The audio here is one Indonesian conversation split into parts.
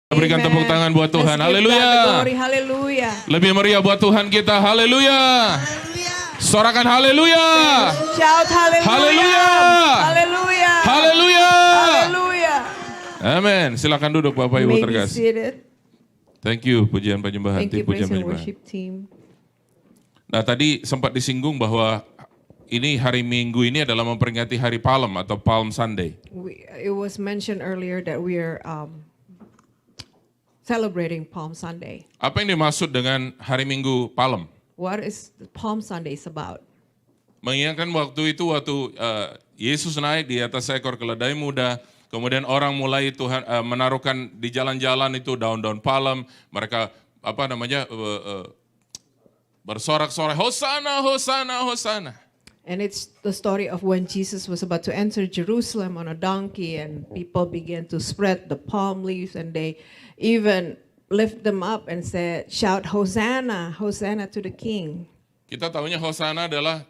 Berikan tepuk tangan buat Tuhan. Haleluya. Haleluya. Lebih meriah buat Tuhan kita. Haleluya. Sorakan haleluya. Shout haleluya. Haleluya. Haleluya. Haleluya. Haleluya. Amin. Silakan duduk Bapak Ibu May be terkasih. seated. Thank you pujian penyembahan, Thank you, pujian praise and penyembahan. worship team. Nah tadi sempat disinggung bahwa ini hari Minggu ini adalah memperingati hari Palm atau Palm Sunday. It was mentioned earlier that we are celebrating Palm Sunday. Apa yang dimaksud dengan hari Minggu Palm? What is the Palm Sunday about? Mengingatkan waktu itu Yesus naik di atas seekor keledai muda, kemudian orang mulai Tuhan menaruhkan di jalan-jalan itu daun-daun palem, mereka bersorak-sorai Hosana, Hosana, Hosana. And it's the story of when Jesus was about to enter Jerusalem on a donkey, and people began to spread the palm leaves, and they even lift them up and said, shout Hosanna, Hosanna to the King. Kita tahunya Hosana adalah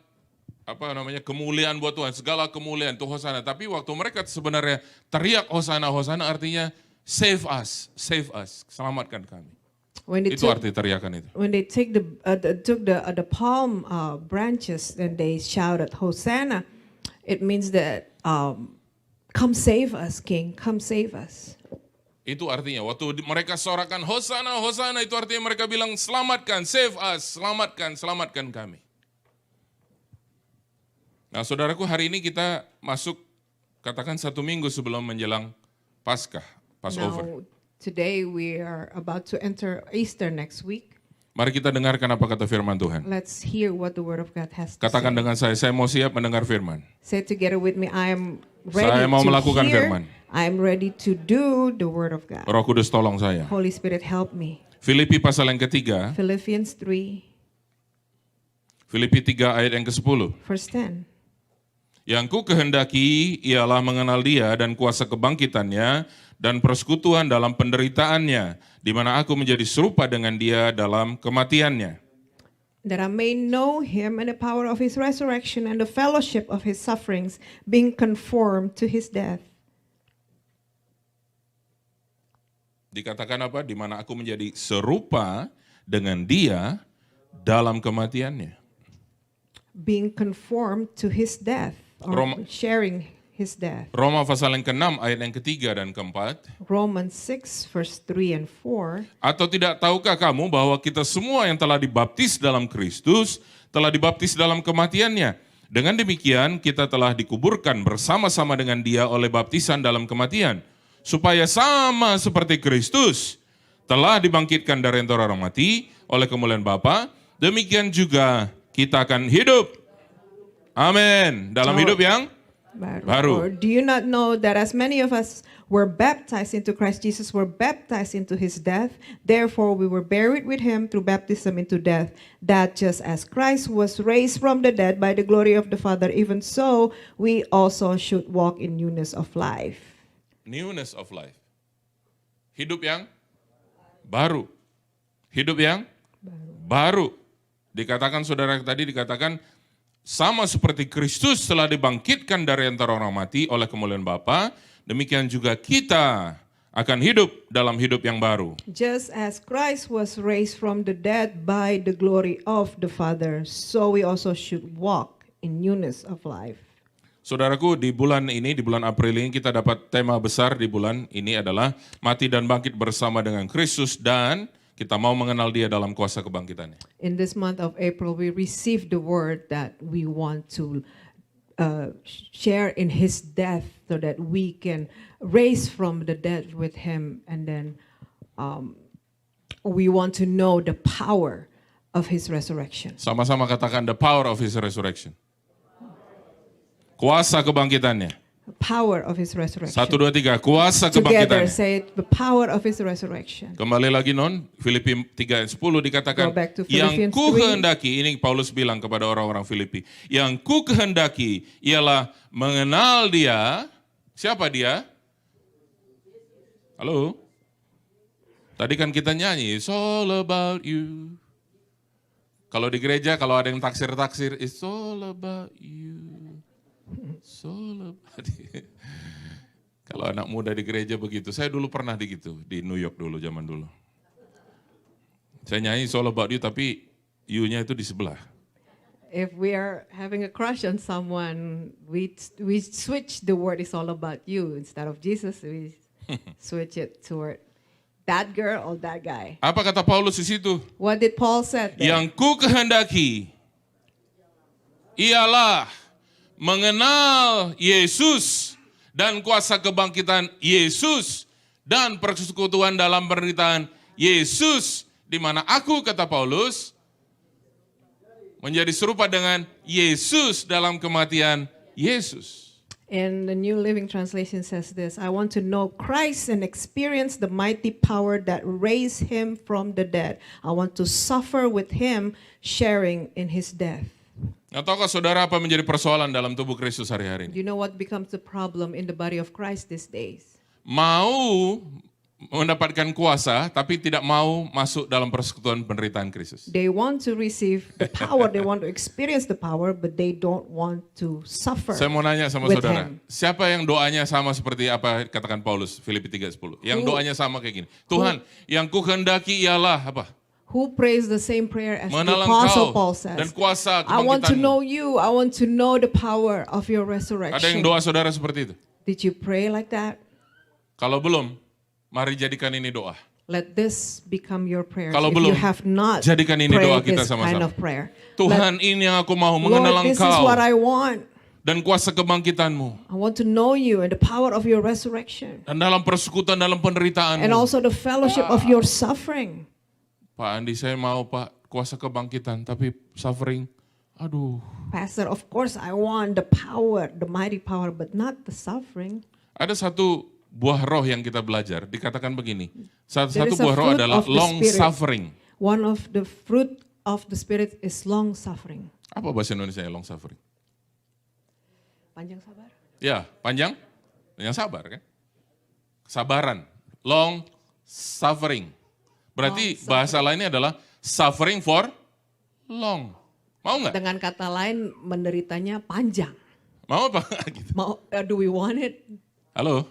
kemuliaan buat Tuhan, segala kemuliaan itu Hosana. Tapi waktu mereka sebenarnya teriak Hosana, Hosana artinya save us, selamatkan kami. Itu arti teriakan itu. When they took the palm branches and they shouted Hosanna, it means that come save us, King, come save us. Itu artinya waktu mereka sorakan Hosana, Hosana, itu artinya mereka bilang selamatkan, save us, selamatkan kami. Nah saudaraku, hari ini kita masuk katakan 1 minggu sebelum menjelang Paskah, Passover. Now, today we are about to enter Easter next week. Mari kita dengarkan apa kata firman Tuhan. Let's hear what the Word of God has to Katakan say. dengan saya mau siap mendengar firman. Say together with me, I am ready Saya mau to melakukan hear. firman. I am ready to do the Word of God. Roh Kudus tolong saya. Holy Spirit, help me. Filipi pasal yang ketiga, Philippians 3, Filipi 3 ayat yang ke-10. verse 10. Yang ku kehendaki ialah mengenal dia dan kuasa kebangkitannya dan persekutuan dalam penderitaannya, di mana aku menjadi serupa dengan dia dalam kematiannya. That I may know him and the power of his resurrection and the fellowship of his sufferings, being conformed to his death. Dikatakan apa? Di mana aku menjadi serupa dengan dia dalam kematiannya. Being conformed to his death, or sharing his death. Roma pasal yang ke-6 ayat yang ketiga dan keempat. Romans 6, verse 3 and 4. Atau tidak tahukah kamu bahwa kita semua yang telah dibaptis dalam Kristus, telah dibaptis dalam kematiannya. Dengan demikian kita telah dikuburkan bersama-sama dengan dia oleh baptisan dalam kematian. Supaya sama seperti Kristus telah dibangkitkan dari antara orang mati oleh kemuliaan Bapa, demikian juga kita akan hidup. Amin. Dalam hidup yang baru. Or do you not know that as many of us were baptized into Christ Jesus, were baptized into his death, therefore we were buried with him through baptism into death, that just as Christ was raised from the dead by the glory of the Father, even so we also should walk in newness of life. Newness of life. Hidup yang baru. Hidup yang baru. Dikatakan saudara tadi dikatakan sama seperti Kristus telah dibangkitkan dari antara orang mati oleh kemuliaan Bapa, demikian juga kita akan hidup dalam hidup yang baru. Just as Christ was raised from the dead by the glory of the Father, so we also should walk in newness of life. Saudaraku, di bulan ini, di bulan April ini kita dapat tema besar di bulan ini adalah mati dan bangkit bersama dengan Kristus, dan kita mau mengenal dia dalam kuasa kebangkitannya. In this month of April, we received the word that we want to share in his death so that we can raise from the dead with him. And then we want to know the power of his resurrection. Sama-sama katakan the power of his resurrection. Kuasa kebangkitannya. Power of his resurrection. 1, 2, 3, kuasa Together kebangkitannya. say it, the power of his resurrection. Kembali lagi Filipi 3 ayat 10 dikatakan, Go back to yang Philippians ku 3. kehendaki, ini Paulus bilang kepada orang-orang Filipi, yang ku kehendaki ialah mengenal dia. Siapa dia? Halo? Tadi kan kita nyanyi, it's all about you. Kalau di gereja, kalau ada yang taksir-taksir, it's all about you. It's all about you. Kalau anak muda di gereja begitu, saya dulu pernah di New York dulu, zaman dulu. Saya nyanyi It's All About You, tapi you-nya itu di sebelah. If we are having a crush on someone, we switch the word "is all about you" instead of Jesus. We switch it toward that girl or that guy. Apa kata Paulus di situ? What did Paul said there? Yang ku kehendaki ialah mengenal Yesus dan kuasa kebangkitan Yesus dan persekutuan dalam penderitaan Yesus, di mana aku, kata Paulus, menjadi serupa dengan Yesus dalam kematian Yesus. And the New Living Translation says this: I want to know Christ and experience the mighty power that raised him from the dead. I want to suffer with him, sharing in his death. Nah, tahukah saudara apa menjadi persoalan dalam tubuh Kristus hari-hari Do ini? you know what becomes the problem in the body of Christ these days? Mau mendapatkan kuasa, tapi tidak mau masuk dalam persekutuan penderitaan Kristus. They want to receive the power, they want to experience the power, but they don't want to suffer. Saya mau nanya sama with saudara, him. siapa yang doanya sama seperti apa katakan Paulus, Filipi 3:10? Yang doanya sama kayak gini, Tuhan, yang ku kehendaki ialah apa? Who prays the same prayer as the Mengenal Apostle Engkau Paul dan says? kuasa I want to kebangkitanmu. know you, I want to know the power of your Ada yang resurrection. doa saudara seperti itu? Did you pray like that? Kalau belum, mari jadikan ini doa. Let this become your prayer. Kalau If belum, you have not jadikan ini doa prayed kita this kind sama-sama. of prayer, Tuhan, ini yang aku mau, Lord, mengenal this is Engkau what I want. dan kuasa kebangkitanmu. I want to know you and the power of your resurrection, Dan dalam persekutuan dalam and penderitaanmu. also the fellowship of your suffering. Pak Andi, saya mau Pak kuasa kebangkitan, tapi suffering, aduh. Pastor, of course I want the power, the mighty power, but not the suffering. Ada satu buah roh yang kita belajar, dikatakan begini. There Satu is a buah roh fruit adalah of the long Spirit. suffering. One of the fruit of the Spirit is long suffering. Apa bahasa Indonesia long suffering? Panjang sabar. Ya, panjang sabar kan? Kesabaran, long suffering. Berarti bahasa lainnya adalah suffering for long. Mau nggak? Dengan kata lain, menderitanya panjang. Mau apa? Gitu. Mau, do we want it? Halo?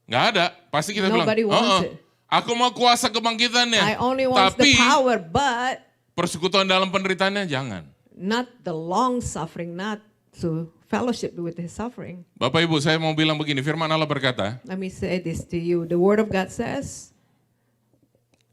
Nggak ada. Pasti kita Nobody bilang, wants it. Aku mau kuasa kebangkitannya. I only want the Tapi power, but persekutuan dalam penderitaannya jangan. not the long suffering, not to fellowship with his suffering. Bapak Ibu, saya mau bilang begini, firman Allah berkata, Let me say this to you. The Word of God says,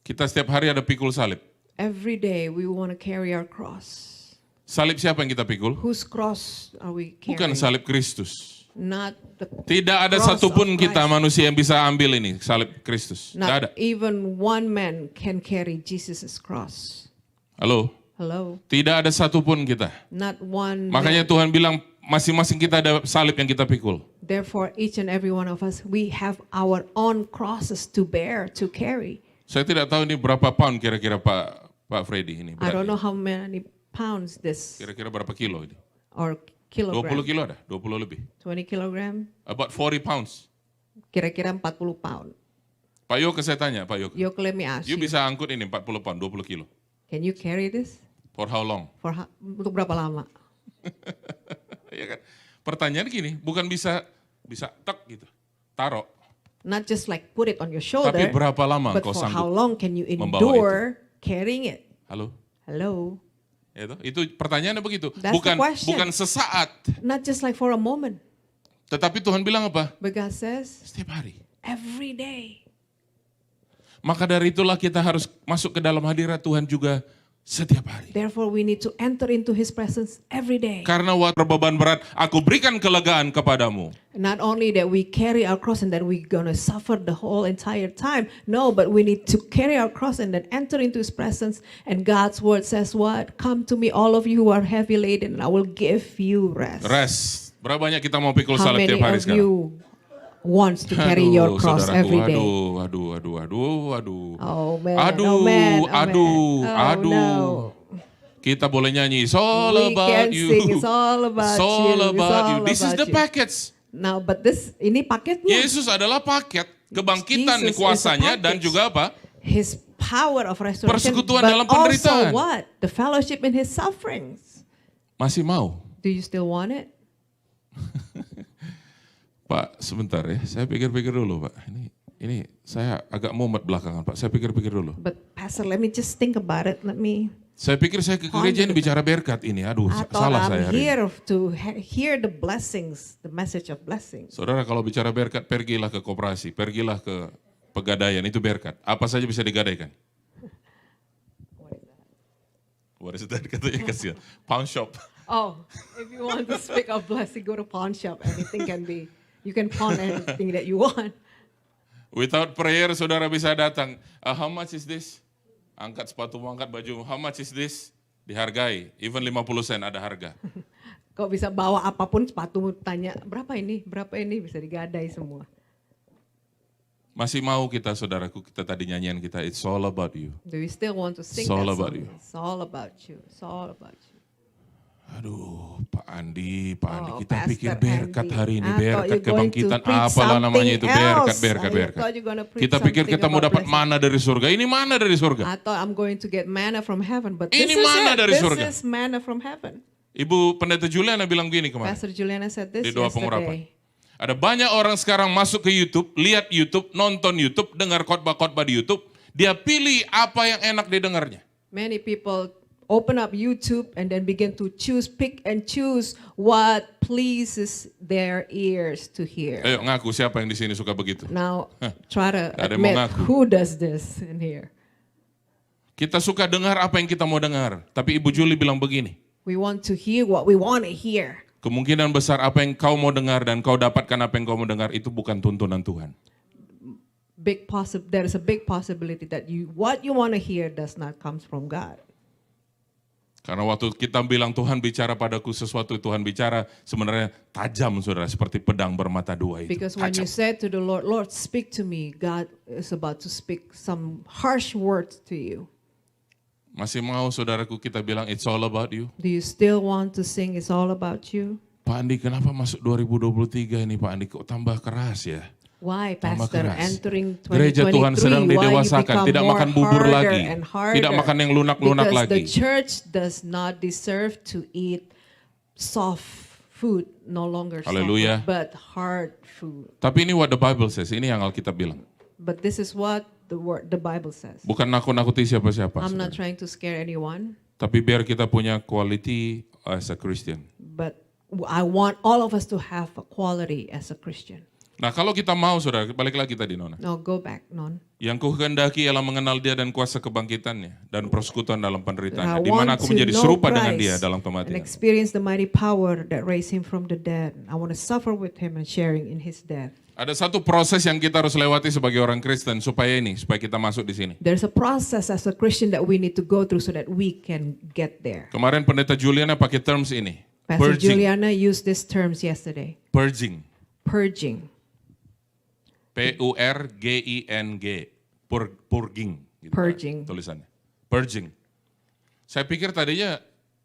kita setiap hari ada pikul salib. every day we want to carry our cross. Salib siapa yang kita pikul? Whose cross are we Bukan carrying? salib Kristus. Not the Tidak ada cross satupun of kita Christ. manusia yang bisa ambil ini, salib Kristus. Tidak ada. Not even one man can carry Jesus' cross. Halo? Hello? Tidak ada satupun kita. Not one Makanya man. Tuhan bilang masing-masing kita ada salib yang kita pikul. Therefore, each and every one of us, we have our own crosses to bear, to carry. Saya tidak tahu ini berapa pound kira-kira Pak Freddy ini. I don't beratnya. know how many pounds this, Kira-kira berapa kilo ini? or 20 kilogram. kilo ada? 20 lebih. 20 kilogram, About 40 pounds. kira-kira 40 pound. Pak Yoke saya tanya, Pak Yoke. Yoke, let me ask You you, bisa angkut ini 40 pound, 20 kilo. can you carry this? For how long? Untuk berapa lama? Ya kan? Pertanyaan gini, bukan bisa tek gitu, taruh. Not just like put it on your Tapi shoulder, berapa lama but engkau for how sanggup long can you membawa endure carrying it? Halo? Hello? Itu pertanyaannya begitu. That's the question. Bukan sesaat. Not just like for a moment, Tetapi Tuhan bilang apa? but God says, Setiap hari. every day. Maka dari itulah kita harus masuk ke dalam hadirat Tuhan juga setiap hari. Therefore, we need to enter into His presence every day. Karena waktu beban berat, aku berikan kelegaan kepadamu. Not only that we carry our cross and then we're going to suffer the whole entire time. No, but we need to carry our cross and then enter into His presence. And God's word says what? Come to me, all of you who are heavy laden, and I will give you rest. Rest. Berapa banyak kita mau pikul How salib many tiap hari of sekarang? you wants to carry your cross saudaraku, every day? Aduh. Oh man, Aduh, oh man, oh aduh, man. aduh. No. Kita boleh nyanyi, it's all We about can you. sing, it's all about It's all you. It's about you. all This is about the you. package. Now, but ini paketnya. Yesus adalah paket kebangkitan Jesus is a kuasanya dan package. juga apa? His power of resurrection, Persekutuan but dalam also penderitaan. what? The fellowship in His sufferings. Masih mau? Do you still want it? Pak, sebentar ya. Saya pikir-pikir dulu, Pak. Ini saya agak mumet belakangan, Pak. Saya pikir-pikir dulu. But Pastor, let me just think about it. Saya pikir saya ke gereja ini bicara berkat ini. Aduh, I thought salah saya I'm hari ini. here to hear the blessings, the message of blessings. Saudara, kalau bicara berkat, pergilah ke koperasi, pergilah ke pegadaian, itu berkat. Apa saja bisa digadaikan. What is that? Katanya kasihan. Pawn shop. Oh, if you want to speak of blessing, go to pawn shop. Anything can be. You can pawn anything that you want. Without prayer, saudara bisa datang. How much is this? Angkat sepatu, angkat baju. How much is this? Dihargai. Even 50 sen ada harga. Kau bisa bawa apapun sepatu, tanya berapa ini bisa digadai semua. Masih mau kita, saudaraku, kita tadi nyanyian kita, it's all about you. Do you still want to sing It's all that about song? you. It's all about you. It's all about you. Aduh, Pak Andi, kita Pastor pikir berkat Andy. hari ini, I thought berkat you're going to kebangkitan, preach apalah namanya itu, something berkat. else. I thought you're gonna preach Kita pikir something kita mau about dapat blessing. mana dari surga, ini mana dari surga? I thought I'm going to get manna from heaven, but Ini this is mana it. dari This surga? is manna from heaven. Ibu Pendeta Juliana bilang gini kemarin, Pastor Juliana said this di doa pengurapan. yesterday. Ada banyak orang sekarang masuk ke YouTube, lihat YouTube, nonton YouTube, dengar khotbah-khotbah di YouTube, dia pilih apa yang enak didengarnya. Many people open up YouTube and then begin to pick and choose what pleases their ears to hear. Ayo ngaku siapa yang di sini suka begitu. Now, try to Gak ada yang mau admit ngaku. who does this in here. Kita suka dengar apa yang kita mau dengar, tapi Ibu Juli bilang begini, We want to hear what we want to hear. kemungkinan besar apa yang kau mau dengar dan kau dapatkan apa yang kau mau dengar itu bukan tuntunan Tuhan. There is a big possibility that what you want to hear does not come from God. Karena waktu kita bilang Tuhan bicara padaku sesuatu, Tuhan bicara sebenarnya tajam, saudara, seperti pedang bermata dua itu. Because when you Tajam. said to the Lord, Lord, speak to me, God is about to speak some harsh words to you. Masih mau saudaraku kita bilang it's all about you? Do you still want to sing It's All About You? Pak Andi, kenapa masuk 2023 ini Pak Andi kok tambah keras ya? Why, Tambah Pastor, keras. entering 2023, Gereja Tuhan sedang why you didewasakan, become tidak more makan bubur harder lagi, and harder? tidak makan yang lunak-lunak Because lagi. the church does not deserve to eat soft food, no longer soft Haleluya. food, but hard food. Tapi ini what the Bible says, ini yang Alkitab bilang. But this is what the Bible says. Bukan nakut-nakuti siapa-siapa. I'm not saudara. trying to scare anyone, Tapi biar kita punya quality as a Christian. but I want all of us to have a quality as a Christian. Nah kalau kita mau saudara, balik lagi tadi Nona. No, go back, Non. Yang kuhendaki ialah mengenal dia dan kuasa kebangkitannya dan persekutuan dalam I penderitaannya. Di want mana aku to menjadi know serupa dengan Christ dia dalam and kematian. experience the mighty power that raised him from the dead. I want to suffer with him and sharing in his death. Ada satu proses yang kita harus lewati sebagai orang Kristen supaya kita masuk di sini. There's a process as a Christian that we need to go through so that we can get there. Kemarin Pendeta Juliana pakai terms ini. Pastor Purging. Juliana used these terms yesterday. Purging. Purging. P-U-R-G-I-N-G. Purging. Gitu Purging. tulisannya. Purging. Saya pikir tadinya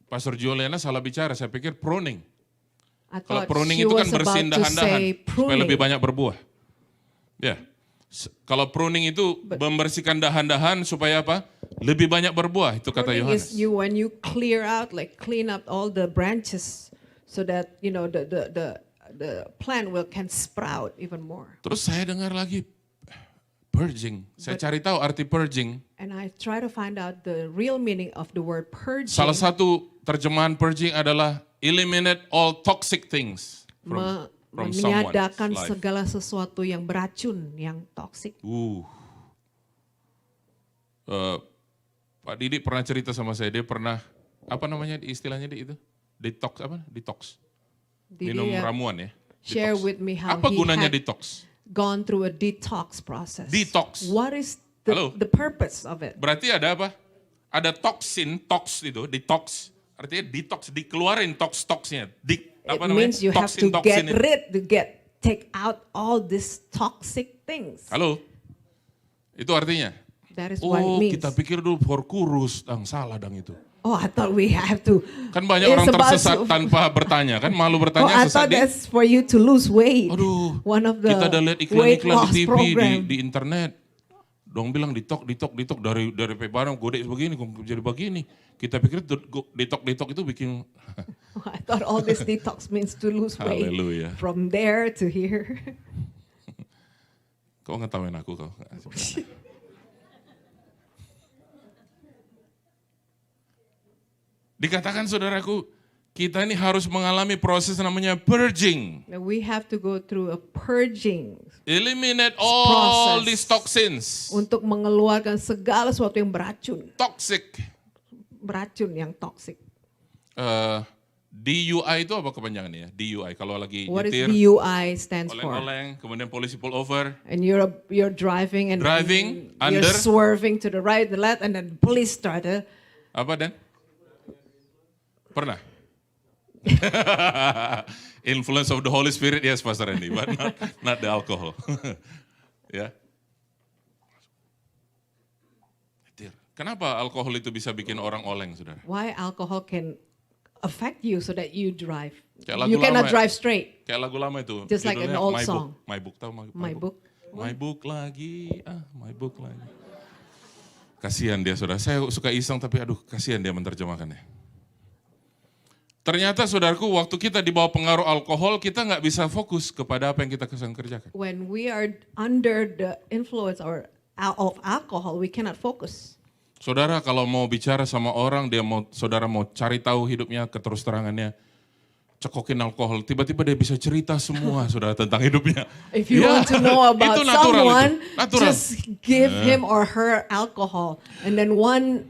Pastor Juliana salah bicara. Saya pikir pruning. I Kalau thought pruning she itu was kan bersihin about to dahan-dahan say supaya lebih pruning. banyak berbuah. Ya. Kalau pruning itu membersihkan dahan-dahan supaya apa? Lebih banyak berbuah, itu kata Pruning Yohanes. is when you clear out, like clean up all the branches so that the plant can sprout even more. Terus saya dengar lagi purging. Saya cari tahu arti purging. And I try to find out the real meaning of the word purging. Salah satu terjemahan purging adalah eliminate all toxic things from someone's Meniadakan life. segala sesuatu yang beracun, yang toksik. Pak Didi pernah cerita sama saya, dia pernah, apa namanya istilahnya itu? Detox, apa? Detox. Minum ramuan ya. Share Detox. with me how Apa he gunanya had detox? gone through a detox process. Detox. What is Halo? the purpose of it? Berarti ada apa? Ada toksin, tox itu, detox. Artinya detox, dikeluarin toksnya. It means you have to take out all these toxic things. Halo? Itu artinya? That is what it Oh, means. kita pikir dulu kurus, salah itu. Oh, I thought we have to. Kan banyak It's orang about tersesat to- tanpa bertanya, kan malu Oh, bertanya I sesat thought di. that's for you to lose weight. Aduh, One of the kita udah lihat weight iklan-iklan loss di TV, program. di internet. Dong bilang ditok dari pebarang godek begini, jadi begini. Kita pikir ditok itu bikin I thought all this detox means to lose weight. Haleluya. From there to here. Kau ngetawain aku kau. Dikatakan saudaraku, kita ini harus mengalami proses namanya purging. We have to go through a purging Eliminate all process. these toxins. untuk mengeluarkan segala sesuatu yang beracun. Toxic. Beracun yang toxic. DUI itu apa kepanjangannya ya? DUI kalau lagi What is nyetir, DUI stands for? oleng-oleng, kemudian polisi pull over. And you're driving and Driving, you're under. swerving to the right, the left, and then police started. Apa Dan? Pernah? Influence of the Holy Spirit, yes Pastor Randy, but not the alcohol. Ya. Kenapa alkohol itu bisa bikin orang oleng, saudara? Why alcohol can affect you so that you drive? Kayak lagu You cannot lama. drive straight. Kayak lagu lama itu. Just like an judulnya old My song. Book. My Book, tahu My book. My Book lagi, My Book lagi. Kasihan dia, saudara. Saya suka iseng tapi aduh kasihan dia menerjemahkannya. Ternyata saudaraku, waktu kita di bawah pengaruh alkohol, kita nggak bisa fokus kepada apa yang kita kerjakan. When we are under the influence of alcohol, we cannot focus. Saudara kalau mau bicara sama orang, saudara mau cari tahu hidupnya, keterus terangannya, cekokin alkohol, tiba-tiba dia bisa cerita semua saudara tentang hidupnya. If you Ya, want to know about itu natural someone, itu. Natural. just give him or her alcohol. And then one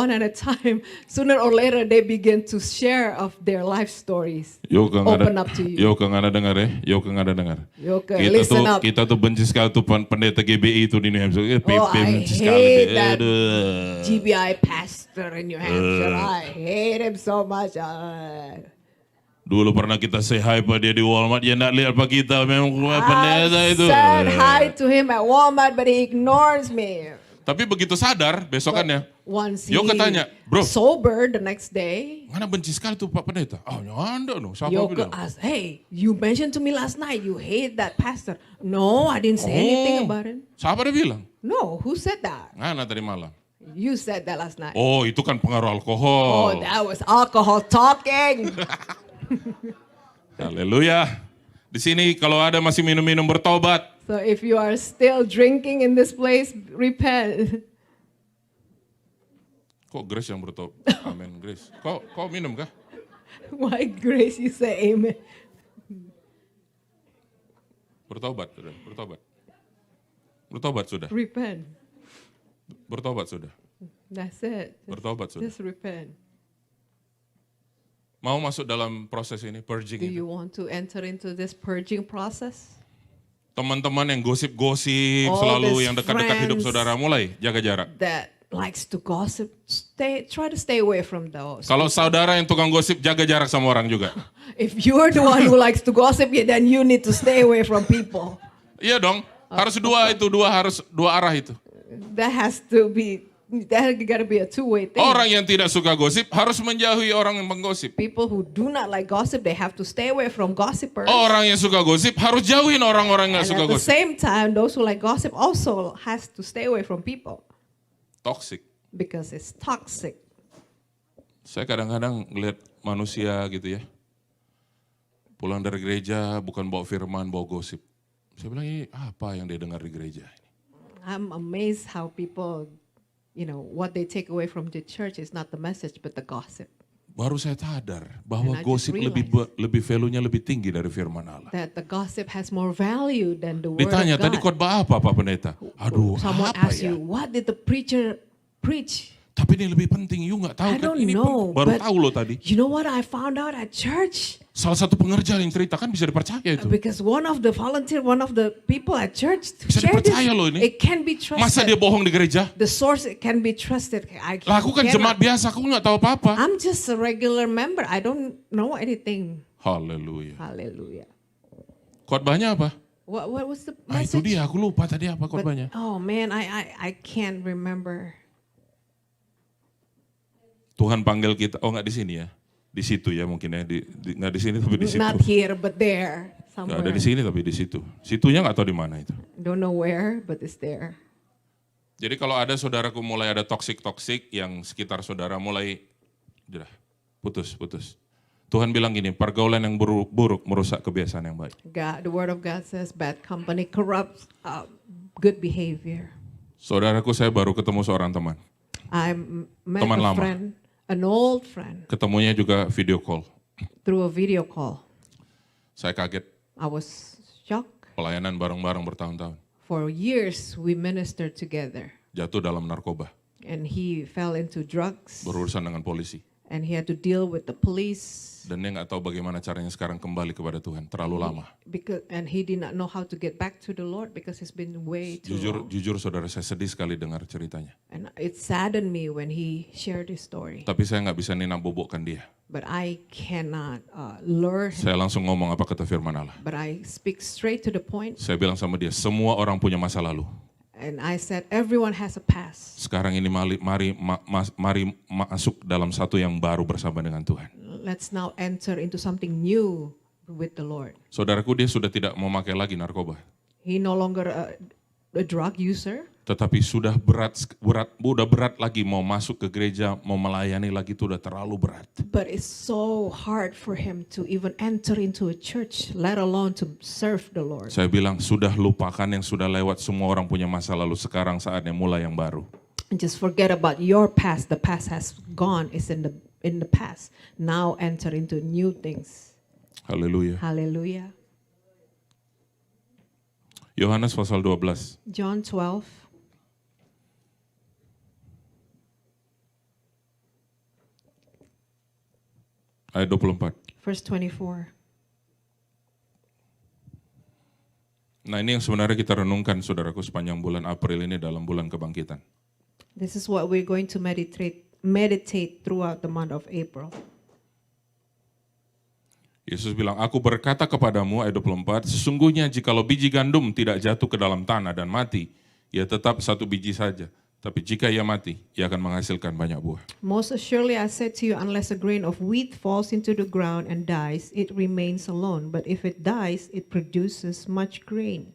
at a time, sooner or later they begin to share of their life stories. Open up to you. Yoka nggak ada dengar ya, Yoka nggak ada dengar. Yoka, listen up. Kita tuh benci sekali tuh pendeta GBI itu di New Hampshire. Oh, I benci hate sekali. that Aduh. GBI pastor in New Hampshire. I hate him so much. Dulu pernah kita say hi pada dia di Walmart, dia nggak lihat apa kita, memang pendeta I itu. said hi to him at Walmart, but he ignores me. Tapi begitu sadar, besokannya, Once Yoka tanya, bro, sober the next day, mana benci sekali tuh Pak Pendeta? Oh, nyanda no, siapa Yoka bilang? asked, hey, you mentioned to me last night you hate that pastor. No, I didn't say anything about it. Siapa dia bilang? No, who said that? Ngana tadi malam. You said that last night. Oh, itu kan pengaruh Oh, alkohol. that was alcohol talking. Haleluya. Di sini kalau ada masih minum-minum bertobat. So if you are still drinking in this place, repent. Kok Grace yang bertobat? Amin, Grace. Kok minum kah? Why grace you say amen? Bertobat sudah, bertobat. Bertobat sudah, Repent. bertobat sudah, That's it. bertobat sudah. Just repent. Mau masuk dalam proses ini, purging Do ini. you want to enter into this purging process? Teman-teman yang gosip-gosip All selalu these yang dekat-dekat hidup friends saudara, mulai jaga jarak. That likes to gossip, try to stay away from those. Kalau saudara yang tukang gosip, jaga jarak sama orang juga. If you're the one who likes to gossip, yeah, then you need to stay away from people. Iya dong, harus harus dua arah itu. That gotta be a two-way thing. Orang yang tidak suka gosip harus menjauhi orang yang menggosip. People who do not like gossip, they have to stay away from gossipers. Orang yang suka gosip harus jauhin orang-orang yang And suka at the gosip. same time, those who like gossip also has to stay away from people Toxic. because it's toxic. Saya kadang-kadang ngeliat manusia gitu ya. Pulang dari gereja bukan bawa firman, bawa gosip. Saya bilang, ini apa yang dia dengar di gereja ini? I'm amazed how people, what they take away from the church is not the message but the gossip. Baru saya sadar bahwa And I just gosip realized lebih value-nya lebih tinggi dari firman Allah. That the gossip has more value than the word Ditanya, of God. tadi khotbah apa Pak Pendeta? Aduh, Someone apa asks ya? you, what did the preacher preach? Tapi ini lebih penting, you nggak tahu I kan? don't Ini know, baru but tahu loh tadi. You know what I found out at church? Salah satu pengerja yang cerita kan bisa dipercaya itu. Because one of the people at church Bisa shared this. dipercaya loh ini. It can be trusted. Masa dia bohong di gereja? The source it can be trusted. Lah aku kan jemaat biasa, aku nggak tahu apa-apa. I'm just a regular member. I don't know anything. Haleluya. Hallelujah. Khotbahnya apa? What was the Ah, itu message? dia, aku lupa tadi apa But- khotbahnya. oh man, I can't remember. Tuhan panggil kita, oh nggak di sini ya, di situ ya mungkin ya, nggak di sini tapi di situ. Not here, but there Nggak ada somewhere. di sini tapi di situ. Situnya nggak tahu di mana itu. Don't know where, but it's there. Jadi kalau ada saudaraku mulai ada toksik yang sekitar saudara mulai udah putus. Tuhan bilang gini, pergaulan yang buruk merusak kebiasaan yang baik. The Word of God says bad company corrupts good behavior. Saudaraku, saya baru ketemu seorang teman. I met Teman a lama. friend, an old friend, Ketemunya juga video call. through a video call. Saya kaget, I was shocked. pelayanan bareng-bareng bertahun-tahun. For years, we ministered together, Jatuh dalam narkoba, and he fell into drugs, berurusan dengan polisi. and he had to deal with the police. Dan dia nggak tahu bagaimana caranya sekarang kembali kepada Tuhan, terlalu lama. And he did not know how to get back to the Lord because he's been way too long. Jujur saudara, saya sedih sekali dengar ceritanya. And it saddened me when he shared his story. Tapi saya nggak bisa ninambobokkan dia. But I cannot lure him. Saya langsung ngomong apa kata firman Allah. But I speak straight to the point. Saya bilang sama dia, semua orang punya masa lalu. And I said, everyone has a past. Sekarang ini mari masuk dalam satu yang baru bersama dengan Tuhan. Let's now enter into something new with the Lord. Saudaraku, dia sudah tidak memakai lagi narkoba. He no longer a drug user. Tetapi sudah berat lagi mau masuk ke gereja, mau melayani lagi itu udah terlalu berat. But it's so hard for him to even enter into a church, let alone to serve the Lord. Saya bilang, sudah lupakan yang sudah lewat, semua orang punya masa lalu, sekarang saatnya mulai yang baru. And just forget about your past. The past has gone. It's in the past. Now enter into new things. Haleluya. Hallelujah. Yohanes pasal 12. John 12. Ayat 24. Verse 24. Nah, ini yang sebenarnya kita renungkan saudaraku sepanjang bulan April ini dalam bulan kebangkitan. This is what we're going to meditate throughout the month of April. Yesus bilang, aku berkata kepadamu, ayat 24, sesungguhnya jikalau biji gandum tidak jatuh ke dalam tanah dan mati, ia tetap satu biji saja. Tapi jika ia mati, ia akan menghasilkan banyak buah. Most assuredly I said to you, unless a grain of wheat falls into the ground and dies, it remains alone. But if it dies, it produces much grain.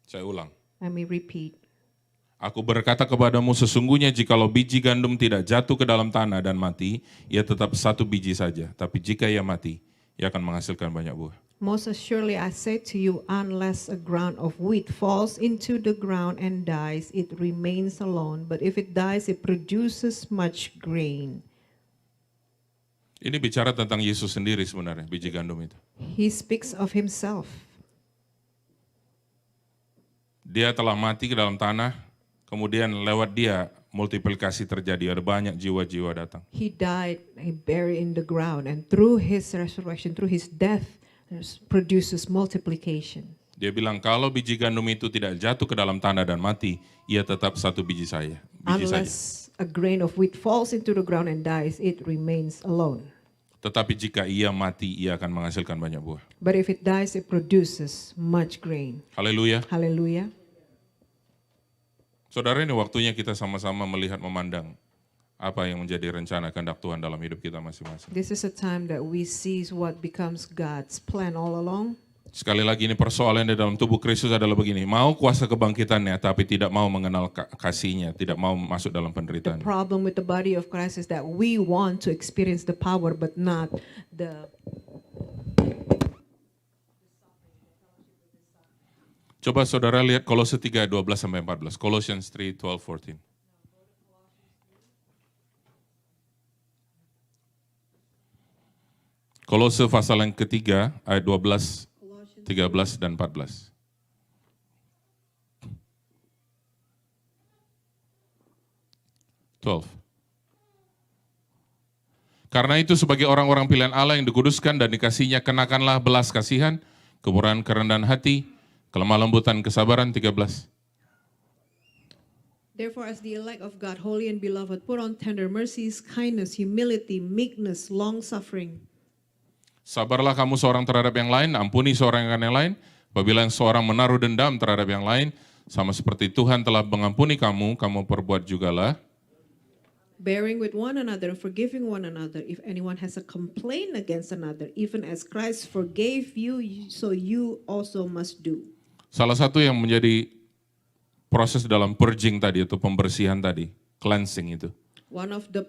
Saya ulang. Let me repeat. Aku berkata kepadamu, sesungguhnya jikalau biji gandum tidak jatuh ke dalam tanah dan mati, ia tetap satu biji saja. Tapi jika ia mati, ia akan menghasilkan banyak buah. Most assuredly I say to you, unless a ground of wheat falls into the ground and dies, it remains alone. But if it dies, it produces much grain. Ini bicara tentang Yesus sendiri sebenarnya, biji gandum itu. He speaks of himself. Dia telah mati ke dalam tanah, kemudian lewat dia multiplikasi terjadi, ada banyak jiwa-jiwa datang. He died, he buried in the ground, and through his resurrection, through his death, produces multiplication. Dia bilang kalau biji gandum itu tidak jatuh ke dalam tanah dan mati, ia tetap satu biji saja. Unless a grain of wheat falls into the ground and dies, it remains alone. Tetapi jika ia mati, ia akan menghasilkan banyak buah. But if it dies, it produces much grain. Haleluya. Hallelujah. Saudara, ini waktunya kita sama-sama melihat, memandang apa yang menjadi rencana kehendak Tuhan dalam hidup kita masing-masing. This is a time that we see what becomes God's plan all along. Sekali lagi, ini persoalannya dalam tubuh Kristus adalah begini, mau kuasa kebangkitannya tapi tidak mau mengenal kasihnya, tidak mau masuk dalam The penderitaan. problem with the body of Christ is that we want to experience the power but not the... Coba saudara lihat Kolose 3, 12-14, Colossians 3, 12, 14. Kolose pasal yang ketiga, ayat 12, 13, dan 14. Karena itu sebagai orang-orang pilihan Allah yang dikuduskan dan dikasihnya, kenakanlah belas kasihan, kemurahan, kerendahan hati, kelemah lembutan, kesabaran. 13. Therefore, as the elect of God, holy and beloved, put on tender mercies, kindness, humility, meekness, long-suffering. Sabarlah kamu seorang terhadap yang lain, ampuni seorang yang lain. Apabila seorang menaruh dendam terhadap yang lain, sama seperti Tuhan telah mengampuni kamu, kamu perbuat jugalah. Bearing with one another and forgiving one another. If anyone has a complaint against another, even as Christ forgave you, so you also must do. Salah satu yang menjadi proses dalam purging tadi atau pembersihan tadi, cleansing itu. One of the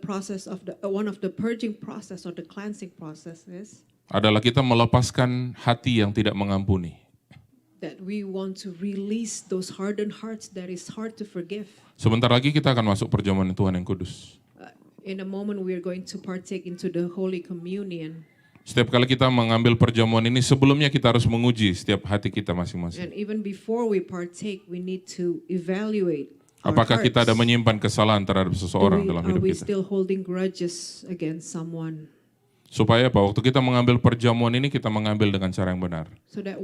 purging process or the cleansing process is Adalah kita melepaskan hati yang tidak mengampuni. that we want to release those hardened hearts that is hard to forgive. Sebentar lagi kita akan masuk perjamuan Tuhan yang kudus. In a moment we are going to partake into the Holy Communion. Setiap kali kita mengambil perjamuan ini, sebelumnya kita harus menguji setiap hati kita masing-masing. And even before we partake, we need to evaluate our Apakah kita ada hearts. menyimpan kesalahan terhadap seseorang dalam Are hidup we kita? still holding grudges against someone? Supaya apa? Waktu kita mengambil perjamuan ini, kita mengambil dengan cara yang benar. So that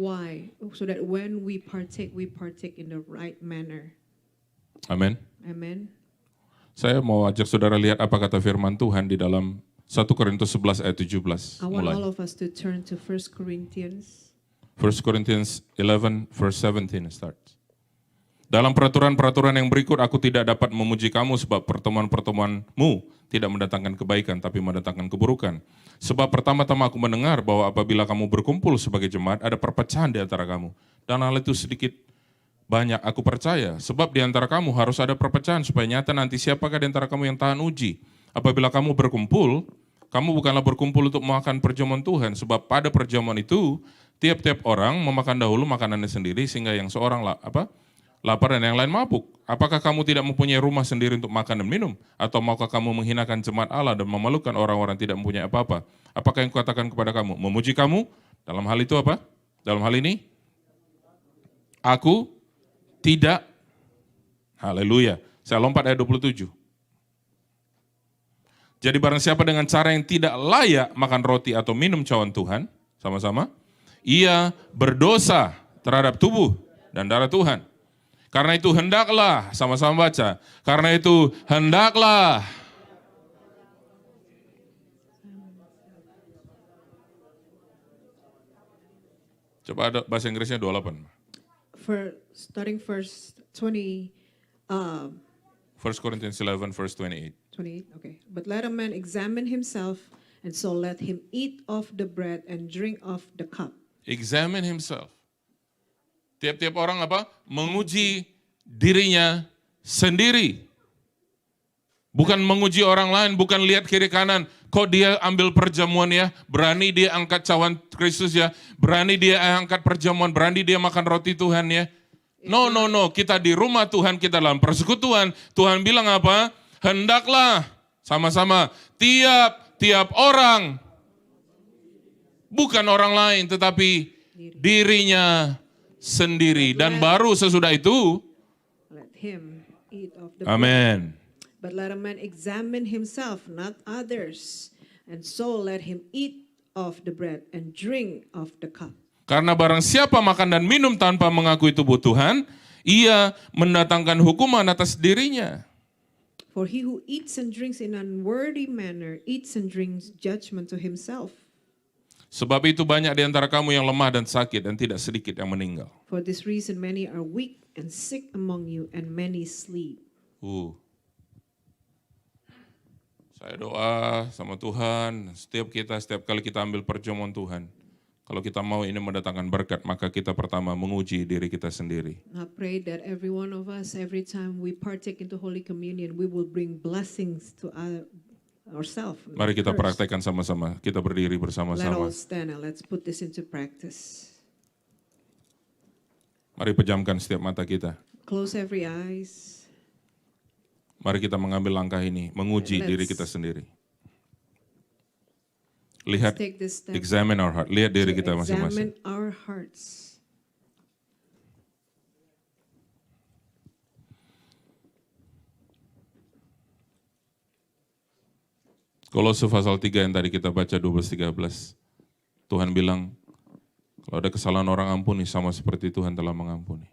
when we partake in the right manner. Amin. Amen. Saya mau ajak saudara lihat apa kata firman Tuhan di dalam 1 Korintus 11 ayat 17. I want Mulai. all of us to turn to 1 Corinthians. 1 Corinthians 11 verse 17 starts. Dalam peraturan-peraturan yang berikut aku tidak dapat memuji kamu sebab pertemuan-pertemuanmu tidak mendatangkan kebaikan tapi mendatangkan keburukan. Sebab pertama-tama aku mendengar bahwa apabila kamu berkumpul sebagai jemaat ada perpecahan di antara kamu. Dan hal itu sedikit banyak aku percaya. Sebab di antara kamu harus ada perpecahan supaya nyata nanti siapakah di antara kamu yang tahan uji. Apabila kamu berkumpul, kamu bukanlah berkumpul untuk makan perjamuan Tuhan. Sebab pada perjamuan itu tiap-tiap orang memakan dahulu makanannya sendiri sehingga yang seorang lapar dan yang lain mabuk. Apakah kamu tidak mempunyai rumah sendiri untuk makan dan minum? Atau maukah kamu menghinakan jemaat Allah dan memalukan orang-orang yang tidak mempunyai apa-apa? Apakah yang kukatakan kepada kamu? Memuji kamu? Dalam hal itu apa? Dalam hal ini? Aku tidak. Haleluya. Saya lompat ayat 27. Jadi barang siapa dengan cara yang tidak layak makan roti atau minum cawan Tuhan, sama-sama, ia berdosa terhadap tubuh dan darah Tuhan. Karena itu hendaklah, sama-sama baca, karena itu hendaklah. Coba ada bahasa Inggrisnya 28. Starting verse 20, 1 Corinthians 11 verse 28. 28, okay. But let a man examine himself, and so let him eat of the bread and drink of the cup. Examine himself. Tiap-tiap orang apa? Menguji dirinya sendiri. Bukan menguji orang lain, bukan lihat kiri kanan. Kok dia ambil perjamuan ya? Berani dia angkat cawan Kristus ya? Berani dia angkat perjamuan, berani dia makan roti Tuhan ya? No. Kita di rumah Tuhan, kita dalam persekutuan. Tuhan bilang apa? Hendaklah sama-sama tiap orang. Bukan orang lain, tetapi dirinya sendiri. Dan baru sesudah itu, Let him eat of the bread. amin. But let a man examine himself, not others. And so let him eat of the bread and drink of the cup. Karena barang siapa makan dan minum tanpa mengakui tubuh Tuhan, ia mendatangkan hukuman atas dirinya. For he who eats and drinks in an unworthy manner eats and drinks judgment to himself. Sebab itu banyak di antara kamu yang lemah dan sakit dan tidak sedikit yang meninggal. For this reason many are weak and sick among you, and many sleep. Saya doa sama Tuhan, setiap kali kita ambil perjamuan Tuhan, kalau kita mau ini mendatangkan berkat, maka kita pertama menguji diri kita sendiri. I pray that every one of us, every time we partake into Holy Communion, we will bring blessings to ourselves. Mari kita praktekkan sama-sama, kita berdiri Let bersama-sama. us stand and let's put this into practice. Mari pejamkan setiap mata kita. Close every eyes. Mari kita mengambil langkah ini, menguji diri kita sendiri. Lihat, Take this step examine our heart, lihat diri to kita masing-masing. examine our hearts. Kolose pasal 3 yang tadi kita baca 12-13. Tuhan bilang, kalau ada kesalahan orang ampuni sama seperti Tuhan telah mengampuni.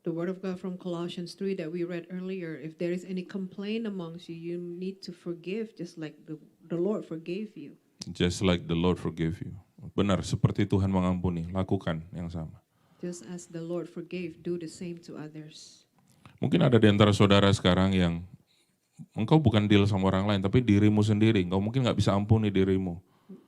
The word of God from Colossians 3 that we read earlier, if there is any complaint amongst you, you need to forgive just like the Lord forgave you. Just like the Lord forgave you. Benar, seperti Tuhan mengampuni, lakukan yang sama. Just as the Lord forgave, do the same to others. Mungkin ada di antara saudara sekarang yang engkau bukan deal sama orang lain, tapi dirimu sendiri. Engkau mungkin nggak bisa ampuni dirimu.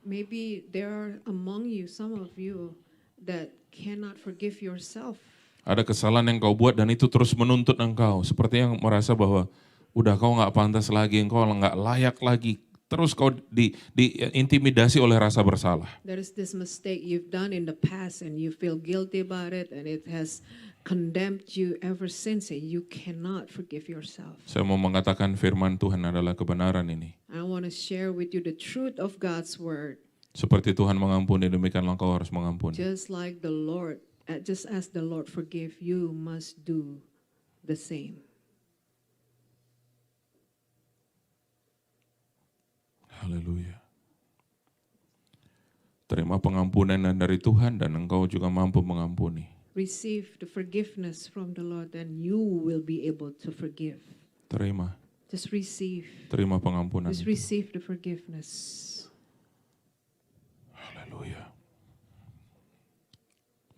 Maybe there are among you, some of you, that cannot forgive yourself. Ada kesalahan yang kau buat dan itu terus menuntut engkau. Seperti yang merasa bahwa udah kau nggak pantas lagi, engkau nggak layak lagi. Terus kau diintimidasi oleh rasa bersalah. There is this mistake you've done in the past and you feel guilty about it and it has condemned you ever since and you cannot forgive yourself. Saya mau mengatakan firman Tuhan adalah kebenaran ini. I want to share with you the truth of God's word. Seperti Tuhan mengampuni, demikianlah kau harus mengampuni. Just as the Lord forgave, you must do the same. Haleluya. Terima pengampunan dari Tuhan dan engkau juga mampu mengampuni. Receive the forgiveness from the Lord and you will be able to forgive. Terima Just receive. terima pengampunan. Just receive the forgiveness. Haleluya.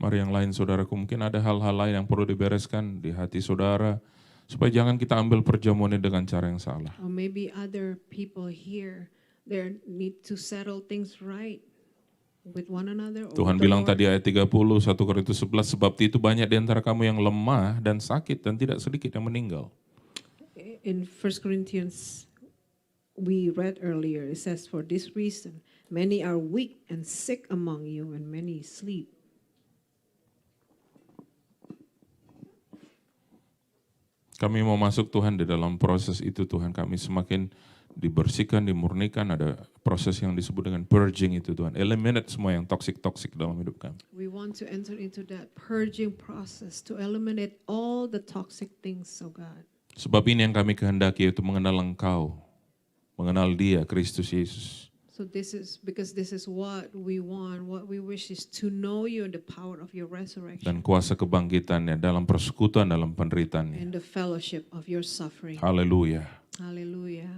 Mari yang lain saudaraku, mungkin ada hal-hal lain yang perlu dibereskan di hati saudara, supaya jangan kita ambil perjamuan ini dengan cara yang salah. Or maybe other people here, they need to settle things right with one another. Or Tuhan with the bilang Lord. tadi ayat 30, 1 Korintus 11, sebab itu banyak di antara kamu yang lemah dan sakit dan tidak sedikit yang meninggal. In 1 Corinthians, we read earlier, it says, for this reason, many are weak and sick among you and many sleep. Kami mau masuk Tuhan di dalam proses itu Tuhan, kami semakin dibersihkan, dimurnikan, ada proses yang disebut dengan purging itu Tuhan. Eliminate semua yang toxic dalam hidup kami. We want to enter into that purging process to eliminate all the toxic things, oh God. Sebab ini yang kami kehendaki, yaitu mengenal Engkau, mengenal Dia, Kristus Yesus. So this is what we want. What we wish is to know you in the power of your resurrection Dan kuasa kebangkitannya dalam persekutuan, dalam penderitaannya. and the fellowship of your suffering. Haleluya. Hallelujah.